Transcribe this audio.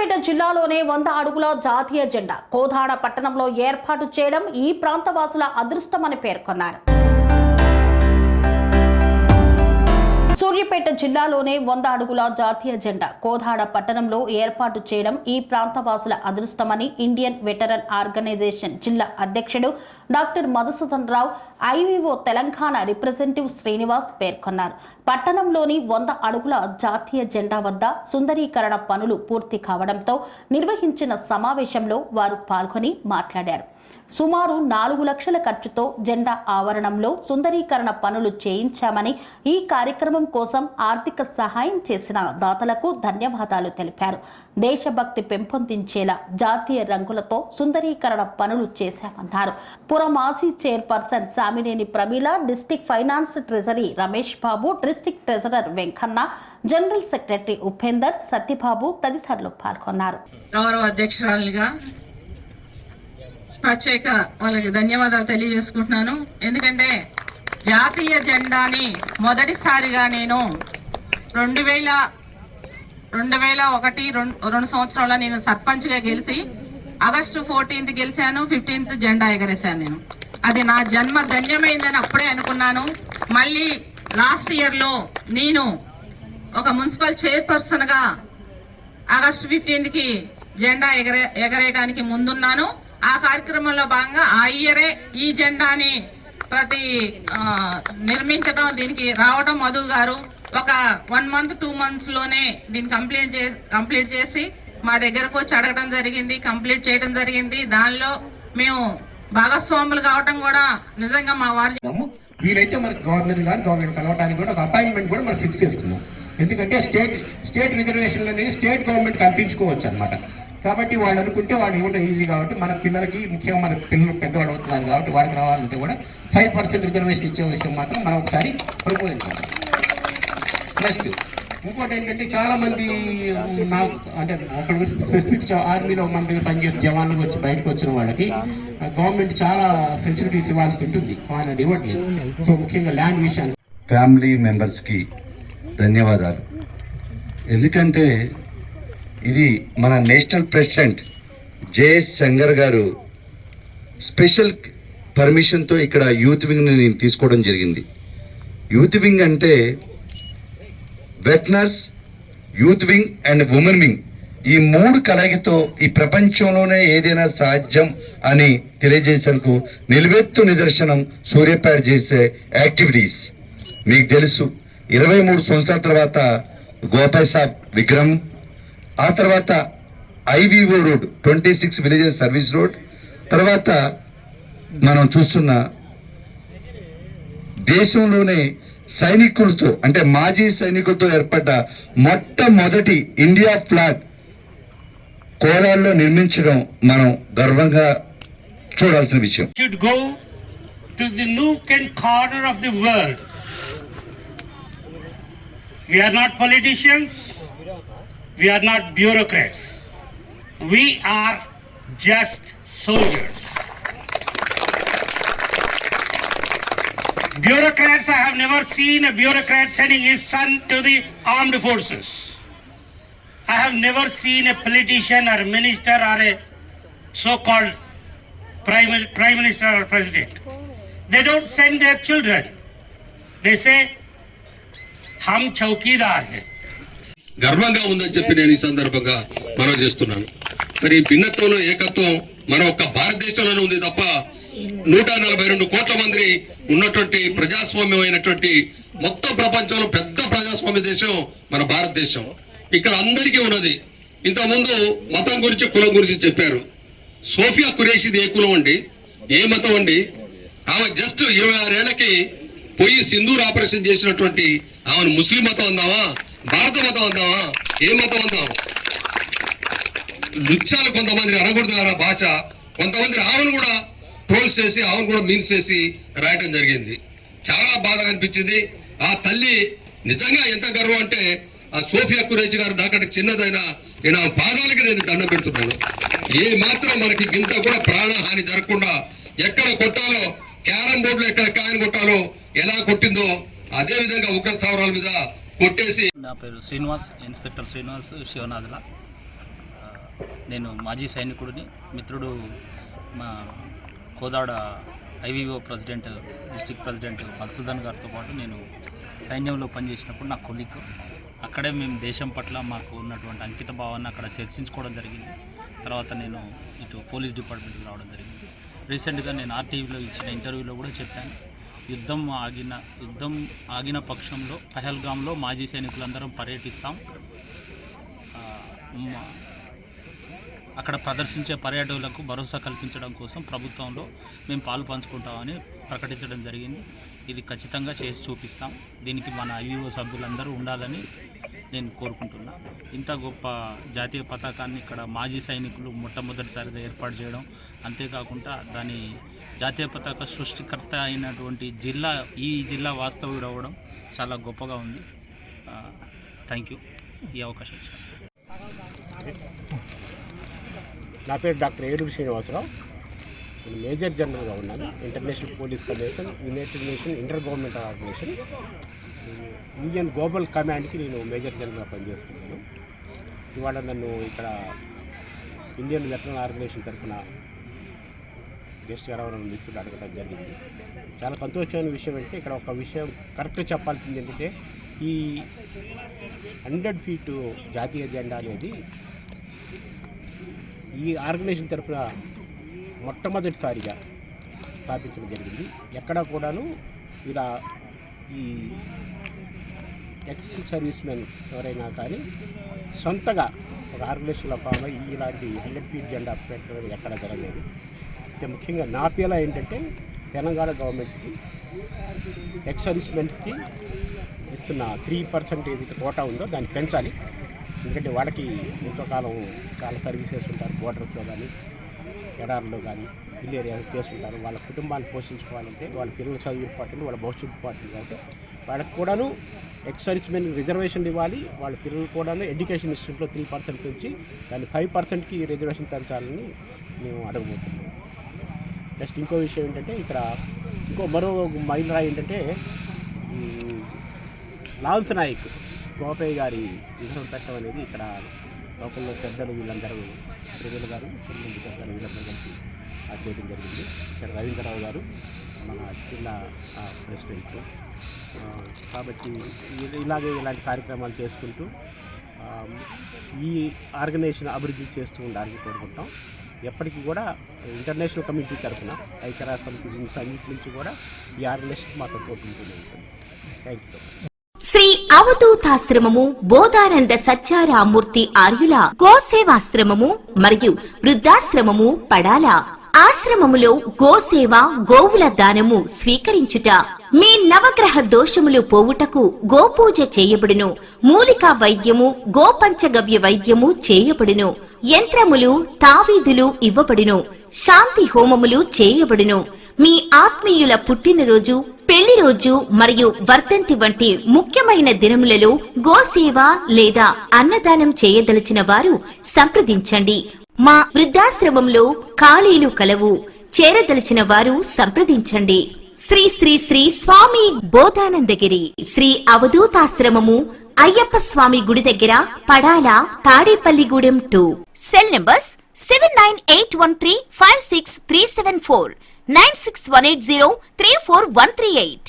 సూర్యాపేట జిల్లాలోనే 100 అడుగుల జాతీయ జెండా కోదాడ పట్టణంలో ఏర్పాటు చేయడం ఈ ప్రాంతవాసుల అదృష్టమని పేర్కొన్నారు. సూర్యాపేట జిల్లాలోనే 100 అడుగుల జాతీయ జెండా కోదాడ పట్టణంలో ఏర్పాటు చేయడం ఈ ప్రాంతవాసుల అదృష్టమని ఇండియన్ వెటరన్ ఆర్గనైజేషన్ జిల్లా అధ్యక్షుడు డాక్టర్ మధుసూదన్ రావు, ఐవీఓ తెలంగాణ రిప్రజెంటేటివ్ శ్రీనివాస్ పేర్కొన్నారు. పట్టణంలోని 100 అడుగుల జాతీయ జెండా వద్ద సుందరీకరణ పనులు పూర్తి కావడంతో నిర్వహించిన సమావేశంలో వారు పాల్గొని మాట్లాడారు. సుమారు 4 లక్షల ఖర్చుతో జెండా ఆవరణంలో సుందరీకరణ పనులు చేయించామని, ఈ కార్యక్రమం కోసం ఆర్థిక సహాయం చేసిన దాతలకు ధన్యవాదాలు తెలిపారు. దేశభక్తి పెంపొందించేలా జాతీయ రంగులతో సుందరీకరణ పనులు చేశామన్నారు. పుర మాజీ chairperson Samineni Pramila, district finance treasury Ramesh Babu, district treasurer Venkanna, general secretary Upender, Satyababu తదితరులు పాల్గొన్నారు. ప్రత్యేక వాళ్ళకి ధన్యవాదాలు తెలియజేసుకుంటున్నాను. ఎందుకంటే జాతీయ జెండాని మొదటిసారిగా నేను 2001 సంవత్సరంలో నేను సర్పంచ్గా గెలిచి ఆగస్టు 14th గెలిచాను, 15th జెండా ఎగరేశాను. నేను అది నా జన్మ ధన్యమైందని అప్పుడే అనుకున్నాను. మళ్ళీ లాస్ట్ ఇయర్లో నేను ఒక మున్సిపల్ చైర్పర్సన్గా ఆగస్టు 15th జెండా ఎగరేయడానికి ముందున్నాను. ఆ కార్యక్రమంలో భాగంగా ఆ ఇయరే ఈ జెండాని నిర్మించడం, దీనికి రావడం మధు గారు ఒక 1 month 2 months లోనే దీన్ని కంప్లీట్ చేసి మా దగ్గరకు వచ్చి అడగడం జరిగింది, కంప్లీట్ చేయడం జరిగింది. దానిలో మేము భాగస్వాములు కావడం కూడా నిజంగా మా వారి వీలైతే మనకి గవర్నమెంట్ కలవడానికి కూడా ఒక అపాయింట్మెంట్ కూడా మనం ఫిక్స్ చేస్తున్నాం. ఎందుకంటే స్టేట్ రిజర్వేషన్లు అనేది స్టేట్ గవర్నమెంట్ కల్పించుకోవచ్చు అనమాట. కాబట్టి వాళ్ళు అనుకుంటే వాళ్ళు ఇవ్వడం ఈజీ కాబట్టి మన పిల్లలకి, ముఖ్యంగా మన పిల్లలు పెద్దవాళ్ళు అవుతున్నారు కాబట్టి వాళ్ళకి రావాలంటే కూడా 5% రిజర్వేషన్ ఇచ్చే విషయం మాత్రం మనం ఒకసారి ప్రపోజ్ చేయాలి. నెక్స్ట్ ఇంకోటి ఏంటంటే చాలా మంది అంటే ఒకరికి స్పెసిఫిక్ ఆర్మీలో మన దగ్గర పనిచేసే జవాన్లకు వచ్చి బయటకు వచ్చిన వాళ్ళకి గవర్నమెంట్ చాలా ఫెసిలిటీస్ ఇవ్వాల్సి ఉంటుంది, అది ఇవ్వట్లేదు. సో ముఖ్యంగా ల్యాండ్ విషయాన్ని ఫ్యామిలీ మెంబర్స్కి ధన్యవాదాలు. ఎందుకంటే ఇది మన నేషనల్ ప్రెసిడెంట్ జేఎస్ శంకర్ గారు స్పెషల్ పర్మిషన్తో ఇక్కడ యూత్ వింగ్ని నేను తీసుకోవడం జరిగింది. యూత్ వింగ్ అంటే veterans, youth wing and women wing, ఈ 3 కలయికతో ఈ ప్రపంచంలోనే ఏదైనా సాధ్యం అని తెలియజేసేందుకు నిలువెత్తు నిదర్శనం సూర్యాపేట చేసే యాక్టివిటీస్. మీకు తెలుసు 23 సంవత్సరాల తర్వాత గోపాల్ సాబ్ విగ్రహం, ఆ తర్వాత IVO road 26 villages service road, తర్వాత మనం చూస్తున్న దేశంలోనే సైనికులతో అంటే మాజీ సైనికులతో ఏర్పడ్డ మొట్టమొదటి ఇండియా ఫ్లాగ్ కోలార్లో నిర్మించడం మనం గర్వంగా చూడాల్సిన విషయం. Should go to the nook and corner of the world. We are not politicians. We are not bureaucrats. We are just soldiers. Bureaucrats, I have never seen a bureaucrat sending his son to the armed forces. I have never seen a politician or a minister or a so-called prime minister or president. They don't send their children. They say, "Hum chowkidar hai." గర్వంగా ఉందని చెప్పి నేను ఈ సందర్భంగా మనం చేస్తున్నాను. మరి భిన్నత్వంలో ఏకత్వం మన ఒక్క భారతదేశంలోనే ఉంది తప్ప 142 కోట్ల మంది ఉన్నటువంటి ప్రజాస్వామ్యమైనటువంటి మొత్తం ప్రపంచంలో పెద్ద ప్రజాస్వామ్య దేశం మన భారతదేశం. ఇక్కడ అందరికీ ఉన్నది. ఇంతకుముందు మతం గురించి, కులం గురించి చెప్పారు. సోఫియా ఖురేషిది ఏ కులం అండి, ఏ మతం అండి? ఆమె జస్ట్ 26 ఏళ్లకి పోయి సింధూర్ ఆపరేషన్ చేసినటువంటి ఆమెను ముస్లిం మతం అందామా, భారత మతం అందామా, ఏ మతం అందాం? నృత్యాలు కొంతమంది అనకూడదు భాష, కొంతమంది ఆమెను కూడా ట్రోల్స్ చేసి, ఆమెను కూడా మీన్స్ చేసి రాయటం జరిగింది. చాలా బాధగా అనిపించింది. ఆ తల్లి నిజంగా ఎంత గర్వం అంటే ఆ సోఫియా ఖురేషి గారు నాకంటే చిన్నదైనా నేను ఆ పాదాలకి నేను దండం పెడుతున్నాను. ఏ మాత్రం మనకి ఇంత కూడా ప్రాణహాని జరగకుండా ఎక్కడ కొట్టాలో, క్యారం బోర్డులో ఎక్కడ కాయను కొట్టాలో ఎలా కొట్టిందో అదే విధంగా ఉగ్ర స్థావరాల మీద కొట్టేసి. నా పేరు శ్రీనివాస్, ఇన్స్పెక్టర్ శ్రీనివాస్, శివనాథుల. నేను మాజీ సైనికుడిని, మిత్రుడు మా Kodad IVO president, district president Madhusudan గారితో పాటు నేను సైన్యంలో పనిచేసినప్పుడు నా కొలీగ్. అక్కడే మేము దేశం పట్ల మాకు ఉన్నటువంటి అంకిత భావాన్ని అక్కడ చర్చించుకోవడం జరిగింది. తర్వాత నేను ఇటు పోలీస్ డిపార్ట్మెంట్కి రావడం జరిగింది. రీసెంట్గా నేను ఆర్టీవీలో ఇచ్చిన ఇంటర్వ్యూలో కూడా చెప్పాను, యుద్ధం ఆగిన పక్షంలో పహల్గామ్లో మాజీ సైనికులందరం పర్యటిస్తాం. అక్కడ ప్రదర్శించే పర్యాటకులకు భరోసా కల్పించడం కోసం ప్రభుత్వంలో మేము పాలు పంచుకుంటామని ప్రకటించడం జరిగింది. ఇది ఖచ్చితంగా చేసి చూపిస్తాం. దీనికి మన ఐవీఓ సభ్యులందరూ ఉండాలని నేను కోరుకుంటున్నా. ఇంత గొప్ప జాతీయ పతాకాన్ని ఇక్కడ మాజీ సైనికులు మొట్టమొదటిసారిగా ఏర్పాటు చేయడం, అంతేకాకుండా దాని జాతీయ పతాక సృష్టికర్త అయినటువంటి ఈ జిల్లా వాస్తవుడు అవ్వడం చాలా గొప్పగా ఉంది. థ్యాంక్ యూ ఈ అవకాశం ఇచ్చారు. నా పేరు డాక్టర్ ఏలూరు శ్రీనివాసరావు. నేను మేజర్ జనరల్గా ఉన్నాను. International police commission, united nation inter government organisation, Indian global కమాండ్కి నేను మేజర్ జనరల్గా పనిచేస్తున్నాను. ఇవాళ నన్ను ఇక్కడ ఇండియన్ వెటరన్ ఆర్గనైజేషన్ తరఫున గెస్ట్గా రావాలని మిత్రులు అడగడం జరిగింది. చాలా సంతోషమైన విషయం అంటే, ఇక్కడ ఒక విషయం కరెక్ట్గా చెప్పాల్సింది ఏంటంటే, ఈ 100 ఫీట్ జాతీయ జెండా అనేది ఈ ఆర్గనైజేషన్ తరఫున మొట్టమొదటిసారిగా స్థాపించడం జరిగింది. ఎక్కడా కూడాను ఇలా ఈ ఎక్స్ సర్వీస్ మెన్ ఎవరైనా కానీ సొంతగా ఒక ఆర్గనైజేషన్లో ఫామ్ అయ్యి ఇలాంటి 100 ఫీట్ జెండా పెట్టడం ఎక్కడా జరగలేదు. అయితే ముఖ్యంగా నా పేలా ఏంటంటే, తెలంగాణ గవర్నమెంట్కి ఎక్స్ సర్వీస్ మెన్స్కి ఇస్తున్న 3% ఏదైతే కోటా ఉందో దాన్ని పెంచాలి. ఎందుకంటే వాళ్ళకి ఎంతో చాలా సర్వీసెస్ ఉంటారు, బోర్డర్స్లో కానీ ఎడార్లో కానీ హిల్ ఏరియా చేస్తుంటారు. వాళ్ళ కుటుంబాన్ని పోషించుకోవాలంటే వాళ్ళ పిల్లల చదువు ఇంపార్టెంట్, వాళ్ళ భవిష్యత్తు ఇంపార్టెంట్. కాబట్టి వాళ్ళకి కూడాను ఎక్స్ సర్వీస్ మెన్ రిజర్వేషన్ ఇవ్వాలి. వాళ్ళ పిల్లలు కూడాను ఎడ్యుకేషన్ ఇన్స్టిట్యూట్లో 3% నుంచి దాన్ని 5%కి రిజర్వేషన్ పెంచాలని మేము అడగబోతున్నాం. నెక్స్ట్ ఇంకో విషయం ఏంటంటే, ఇక్కడ మరో మైలురాయి ఏంటంటే, లాల్స్ నాయక్ గోపయ్య గారి విగ్రహం పెట్టడం అనేది ఇక్కడ లోకల్లో పెద్దలు వీళ్ళందరూ, ప్రజలు గారు, కొంతమంది పెద్దలు వీళ్ళందరూ కలిసి చేయడం జరిగింది. ఇక్కడ రవీంద్రరావు గారు మన జిల్లా ప్రెసిడెంట్. కాబట్టి ఇలాంటి కార్యక్రమాలు చేసుకుంటూ ఈ ఆర్గనైజేషన్ అభివృద్ధి చేస్తూ ఉండాలని కోరుకుంటాం. ఎప్పటికీ కూడా ఇంటర్నేషనల్ కమ్యూనిటీ తరఫున ఐక్యరాజ్య సమితి అన్నింటి నుంచి కూడా ఈ ఆర్గనైజేషన్ మా సపోర్ట్ ఉంటుంది. Thank you so much. Shri అవధూతాశ్రమము, బోధానంద సత్యారామూర్తి ఆర్యుల గోసేవాశ్రమము మరియు వృద్ధాశ్రమము పడాల. ఆశ్రమములో గోసేవ, గోవుల దానము స్వీకరించుట, మీ నవగ్రహ దోషములు పోవుటకు గోపూజ చేయబడును. మూలికా వైద్యము, గోపంచగవ్య వైద్యము చేయబడును. యంత్రములు, తావీదులు ఇవ్వబడును. శాంతి హోమములు చేయబడును. మీ ఆత్మీయుల పుట్టినరోజు, పెళ్లి రోజు మరియు వర్ధంతి వంటి ముఖ్యమైన దినములలో గోసేవ లేదా అన్నదానం చేయదలిచిన వారు సంప్రదించండి. మా వృద్ధాశ్రమంలో ఖాళీలు కలవు. చేరదలిచిన వారు సంప్రదించండి. శ్రీ శ్రీ శ్రీ స్వామి బోధానందగిరి శ్రీ అవధూతాశ్రమము, అయ్యప్ప స్వామి గుడి దగ్గర, పడాల, తాడేపల్లిగూడెం 2. Cell numbers 7981356374, 96180341138.